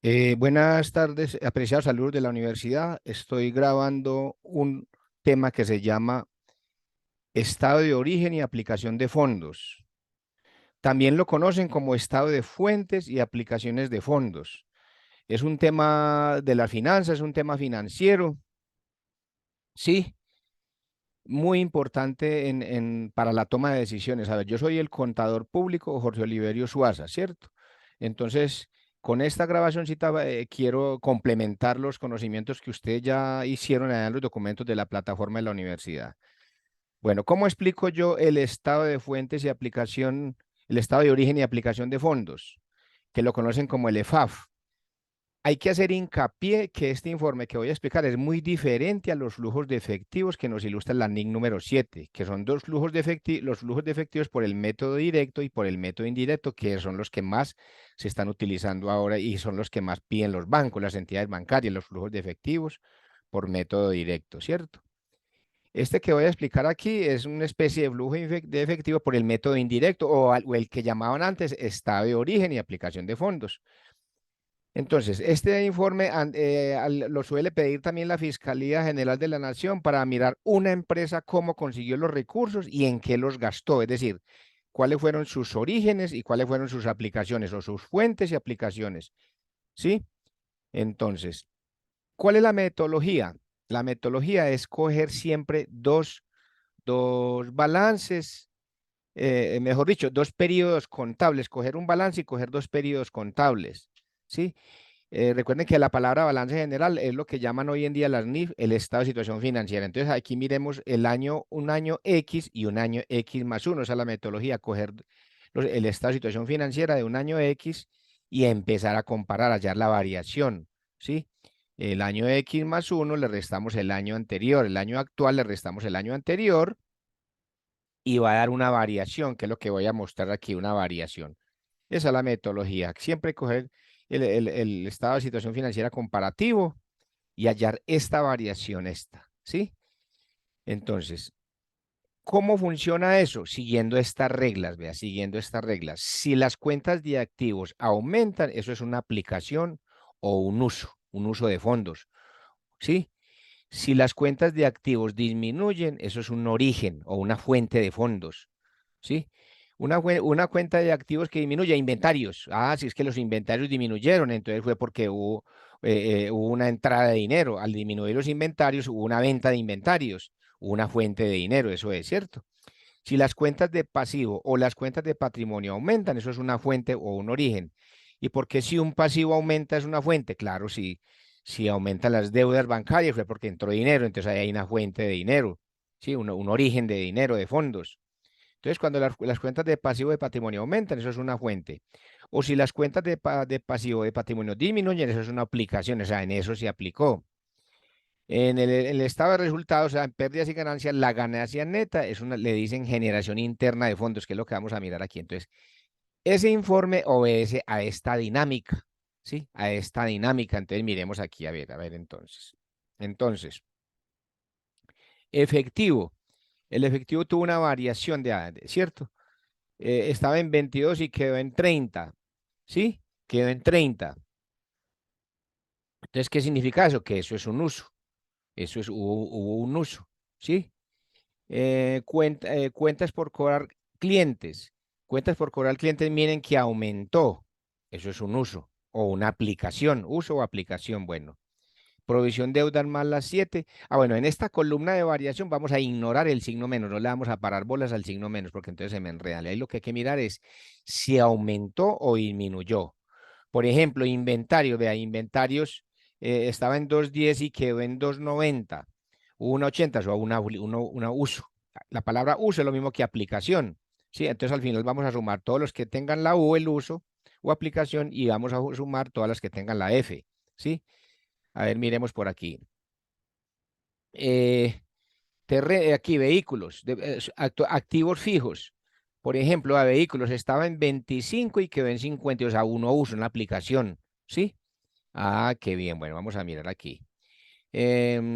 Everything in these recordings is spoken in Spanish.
Buenas tardes, apreciados saludos de la universidad. Estoy grabando un tema que se llama estado de origen y aplicación de fondos. También lo conocen como estado de fuentes y aplicaciones de fondos. Es un tema de las finanzas, es un tema financiero, sí, muy importante para la toma de decisiones. A ver, yo soy el contador público Jorge Oliverio Suaza, ¿cierto? Entonces, con esta grabacióncita quiero complementar los conocimientos que ustedes ya hicieron allá en los documentos de la plataforma de la universidad. Bueno, ¿cómo explico yo el estado de fuentes y aplicación, el estado de origen y aplicación de fondos, que lo conocen como el EFAF? Hay que hacer hincapié que este informe que voy a explicar es muy diferente a los flujos de efectivos que nos ilustra la NIC número 7, que son dos flujos de los flujos de efectivos por el método directo y por el método indirecto, que son los que más se están utilizando ahora y son los que más piden los bancos, las entidades bancarias, los flujos de efectivos por método directo, ¿cierto? Este que voy a explicar aquí es una especie de flujo de efectivo por el método indirecto o el que llamaban antes estado de origen y aplicación de fondos. Entonces, este informe lo suele pedir también la Fiscalía General de la Nación para mirar una empresa cómo consiguió los recursos y en qué los gastó, es decir, cuáles fueron sus orígenes y cuáles fueron sus aplicaciones o sus fuentes y aplicaciones. ¿Sí? Entonces, ¿cuál es la metodología? La metodología es coger siempre dos balances, mejor dicho, dos periodos contables, coger un balance y coger dos periodos contables. ¿Sí? Recuerden que la palabra balance general es lo que llaman hoy en día las NIF, el estado de situación financiera. Entonces aquí miremos un año X y un año X más uno. Esa es la metodología, coger el estado de situación financiera de un año X y empezar a comparar, hallar la variación, ¿sí? El año X más uno le restamos el año anterior, el año actual le restamos el año anterior y va a dar una variación, que es lo que voy a mostrar aquí, una variación. Esa es la metodología. Siempre coger el estado de situación financiera comparativo y hallar esta variación, ¿sí? Entonces, ¿cómo funciona eso? Siguiendo estas reglas, vea, siguiendo estas reglas. Si las cuentas de activos aumentan, eso es una aplicación o un uso de fondos, ¿sí? Si las cuentas de activos disminuyen, eso es un origen o una fuente de fondos, ¿sí? Una cuenta de activos que disminuye, inventarios. Ah, si es que los inventarios disminuyeron, entonces fue porque hubo una entrada de dinero. Al disminuir los inventarios, hubo una venta de inventarios, hubo una fuente de dinero, eso es cierto. Si las cuentas de pasivo o las cuentas de patrimonio aumentan, eso es una fuente o un origen. ¿Y por qué si un pasivo aumenta es una fuente? Claro, si aumentan las deudas bancarias fue porque entró dinero, entonces ahí hay una fuente de dinero, ¿sí? Un origen de dinero, de fondos. Entonces, cuando las cuentas de pasivo de patrimonio aumentan, eso es una fuente. O si las cuentas de pasivo de patrimonio disminuyen, eso es una aplicación, o sea, en eso se aplicó. En el estado de resultados, o sea, en pérdidas y ganancias, la ganancia neta le dicen generación interna de fondos, que es lo que vamos a mirar aquí. Entonces, ese informe obedece a esta dinámica, ¿sí? A esta dinámica. Entonces, miremos aquí, a ver, entonces. Entonces, efectivo. El efectivo tuvo una variación ¿cierto? Estaba en 22 y quedó en 30, ¿sí? Quedó en 30. Entonces, ¿qué significa eso? Que eso es un uso. Hubo un uso, ¿sí? Cuentas por cobrar clientes. Cuentas por cobrar clientes, miren que aumentó. Eso es un uso o una aplicación, uso o aplicación. Bueno, provisión deuda más las 7. Ah, bueno, en esta columna de variación vamos a ignorar el signo menos, no le vamos a parar bolas al signo menos porque entonces se me enreda. Ahí lo que hay que mirar es si aumentó o disminuyó. Por ejemplo, inventarios, vea, inventarios estaba en 210 y quedó en 290. Hubo una 80, o una uso. La palabra uso es lo mismo que aplicación. ¿Sí? Entonces al final vamos a sumar todos los que tengan la U, el uso o aplicación, y vamos a sumar todas las que tengan la F. ¿Sí? A ver, miremos por aquí. Eh, aquí, vehículos, activos fijos. Por ejemplo, a vehículos estaba en 25 y quedó en 50, o sea, uno uso en la aplicación. ¿Sí? Ah, qué bien. Bueno, vamos a mirar aquí.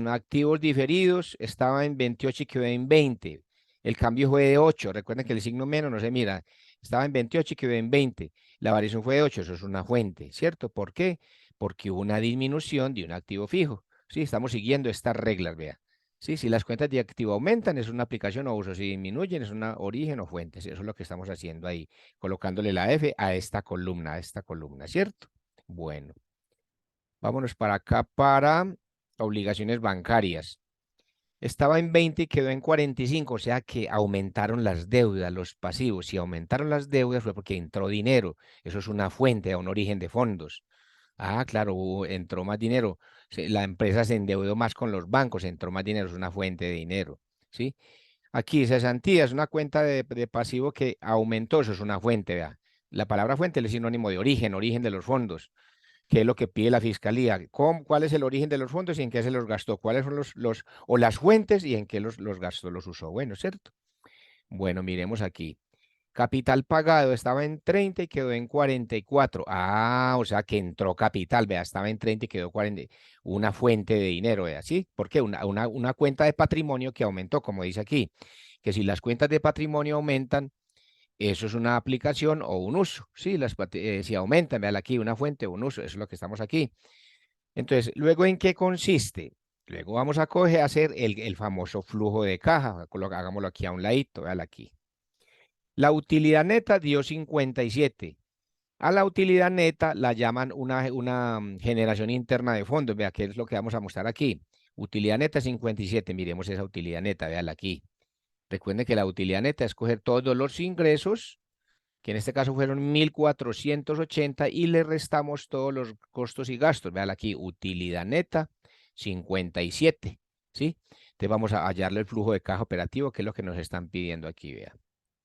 Activos diferidos estaba en 28 y quedó en 20. El cambio fue de 8. Recuerden que el signo menos no se mira. Estaba en 28 y quedó en 20. La variación fue de 8, eso es una fuente, ¿cierto? ¿Por qué? Porque hubo una disminución de un activo fijo. Sí, estamos siguiendo estas reglas, vea. Sí, si las cuentas de activo aumentan, es una aplicación o uso. Si disminuyen, es una origen o fuente. Eso es lo que estamos haciendo ahí, colocándole la F a esta columna, ¿cierto? Bueno, vámonos para acá para obligaciones bancarias. Estaba en 20 y quedó en 45, o sea que aumentaron las deudas, los pasivos. Si aumentaron las deudas fue porque entró dinero. Eso es una fuente, un origen de fondos. Ah, claro, entró más dinero. La empresa se endeudó más con los bancos, entró más dinero, es una fuente de dinero. ¿Sí? Aquí, cesantía es una cuenta de pasivo que aumentó, eso es una fuente, vea. La palabra fuente es sinónimo de origen, origen de los fondos. ¿Qué es lo que pide la fiscalía? ¿Cuál es el origen de los fondos y en qué se los gastó? ¿Cuáles son o las fuentes y en qué los gastó, los usó? Bueno, ¿cierto? Bueno, miremos aquí. Capital pagado estaba en 30 y quedó en 44. Ah, o sea que entró capital, vea, estaba en 30 y quedó 40. Una fuente de dinero, vea, ¿sí? ¿Por qué? Una cuenta de patrimonio que aumentó, como dice aquí, que si las cuentas de patrimonio aumentan, eso es una aplicación o un uso, ¿sí? Si aumentan, vean aquí, una fuente o un uso, eso es lo que estamos aquí. Entonces, ¿luego en qué consiste? Luego vamos a hacer el famoso flujo de caja. Hagámoslo aquí a un ladito, véala aquí. La utilidad neta dio 57. A la utilidad neta la llaman una generación interna de fondos. Vea, qué es lo que vamos a mostrar aquí. Utilidad neta 57. Miremos esa utilidad neta, véala aquí. Recuerden que la utilidad neta es coger todos los ingresos, que en este caso fueron 1.480, y le restamos todos los costos y gastos. Véala aquí, utilidad neta 57. ¿Sí? Entonces vamos a hallarle el flujo de caja operativo, que es lo que nos están pidiendo aquí, vea.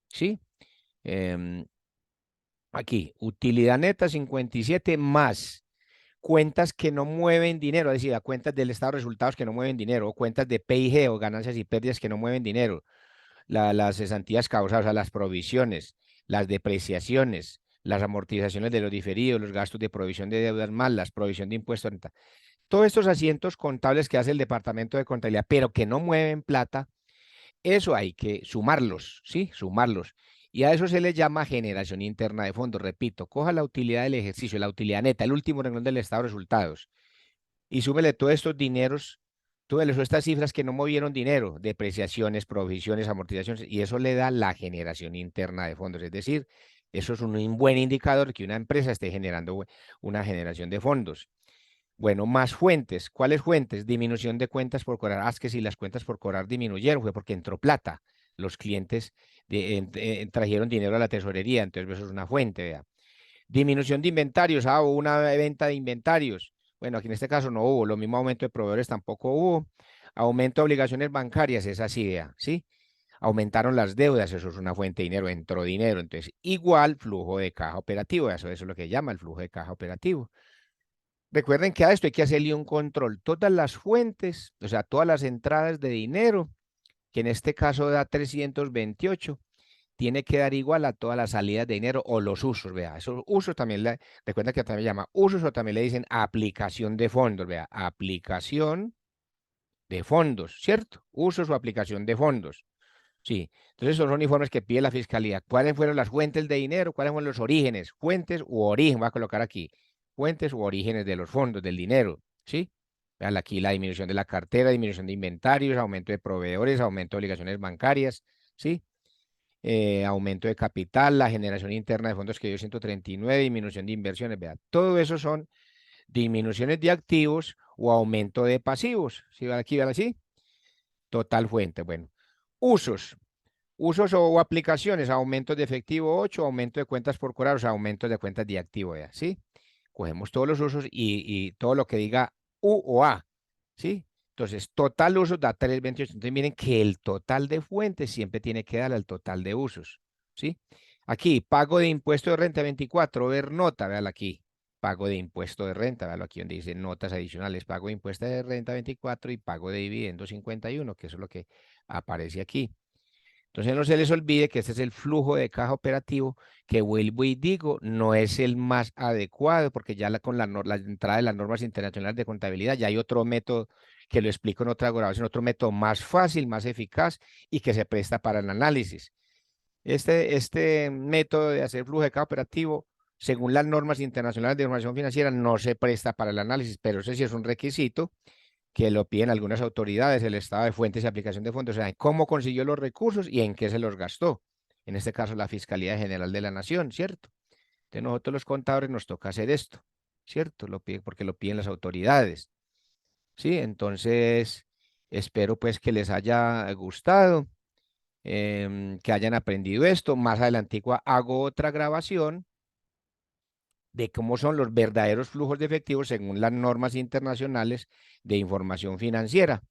¿Sí? Em, Aquí, utilidad neta 57 más cuentas que no mueven dinero, es decir, a cuentas del estado de resultados que no mueven dinero, o cuentas de PIG o ganancias y pérdidas que no mueven dinero, las cesantías causadas, o sea, las provisiones, las depreciaciones, las amortizaciones de los diferidos, los gastos de provisión de deudas más, las provisión de impuestos, todos estos asientos contables que hace el departamento de contabilidad, pero que no mueven plata, eso hay que sumarlos, ¿sí? Sumarlos. Y a eso se le llama generación interna de fondos. Repito, coja la utilidad del ejercicio, la utilidad neta, el último renglón del estado de resultados, y súmele todos estos dineros, todas estas cifras que no movieron dinero, depreciaciones, provisiones, amortizaciones, y eso le da la generación interna de fondos. Es decir, eso es un buen indicador que una empresa esté generando una generación de fondos. Bueno, más fuentes. ¿Cuáles fuentes? Disminución de cuentas por cobrar. Ah, es que si las cuentas por cobrar disminuyeron fue porque entró plata. Los clientes trajeron dinero a la tesorería, entonces eso es una fuente, vea. Disminución de inventarios. Ah, hubo una venta de inventarios. Bueno, aquí en este caso no hubo. Lo mismo aumento de proveedores tampoco hubo. Aumento de obligaciones bancarias, es así, vea, ¿sí? Aumentaron las deudas, eso es una fuente de dinero, entró dinero. Entonces, igual flujo de caja operativo, eso es lo que llama el flujo de caja operativo. Recuerden que a esto hay que hacerle un control. Todas las fuentes, o sea, todas las entradas de dinero, que en este caso da 328, tiene que dar igual a todas las salidas de dinero o los usos. Vea, esos usos también, recuerda que también llama usos o también le dicen aplicación de fondos. Vea, aplicación de fondos, ¿cierto? Usos o aplicación de fondos. Sí, entonces esos son informes que pide la fiscalía. ¿Cuáles fueron las fuentes de dinero? ¿Cuáles fueron los orígenes? Fuentes u origen, voy a colocar aquí. Fuentes u orígenes de los fondos, del dinero. ¿Sí? Vean aquí la disminución de la cartera, disminución de inventarios, aumento de proveedores, aumento de obligaciones bancarias. ¿Sí? Aumento de capital, la generación interna de fondos que dio 139, disminución de inversiones. Vean, todo eso son disminuciones de activos o aumento de pasivos. ¿Sí? Vean aquí, vean así. Total fuente. Bueno, usos. Usos o aplicaciones, aumentos de efectivo 8, aumento de cuentas por cobrar, o sea, aumentos de cuentas de activo, ¿ya? ¿Sí? Cogemos todos los usos y todo lo que diga U o A, ¿sí? Entonces, total usos da 328. Entonces, miren que el total de fuentes siempre tiene que dar al total de usos, ¿sí? Aquí, pago de impuesto de renta 24, ver nota, véalo aquí. Pago de impuesto de renta, véalo aquí donde dice notas adicionales, pago de impuesto de renta 24 y pago de dividendo 51, que eso es lo que aparece aquí. Entonces no se les olvide que este es el flujo de caja operativo que vuelvo y digo, no es el más adecuado porque ya con la entrada de las normas internacionales de contabilidad ya hay otro método que lo explico en otra grabación, otro método más fácil, más eficaz y que se presta para el análisis. Este método de hacer flujo de caja operativo según las normas internacionales de información financiera, no se presta para el análisis, pero ese sí es un requisito que lo piden algunas autoridades, el estado de fuentes y aplicación de fondos, o sea, cómo consiguió los recursos y en qué se los gastó. En este caso, la Fiscalía General de la Nación, ¿cierto? Entonces, nosotros los contadores nos toca hacer esto, ¿cierto? Lo pide porque lo piden las autoridades, ¿sí? Entonces, espero pues que les haya gustado, que hayan aprendido esto. Más adelante hago otra grabación de cómo son los verdaderos flujos de efectivo según las normas internacionales de información financiera.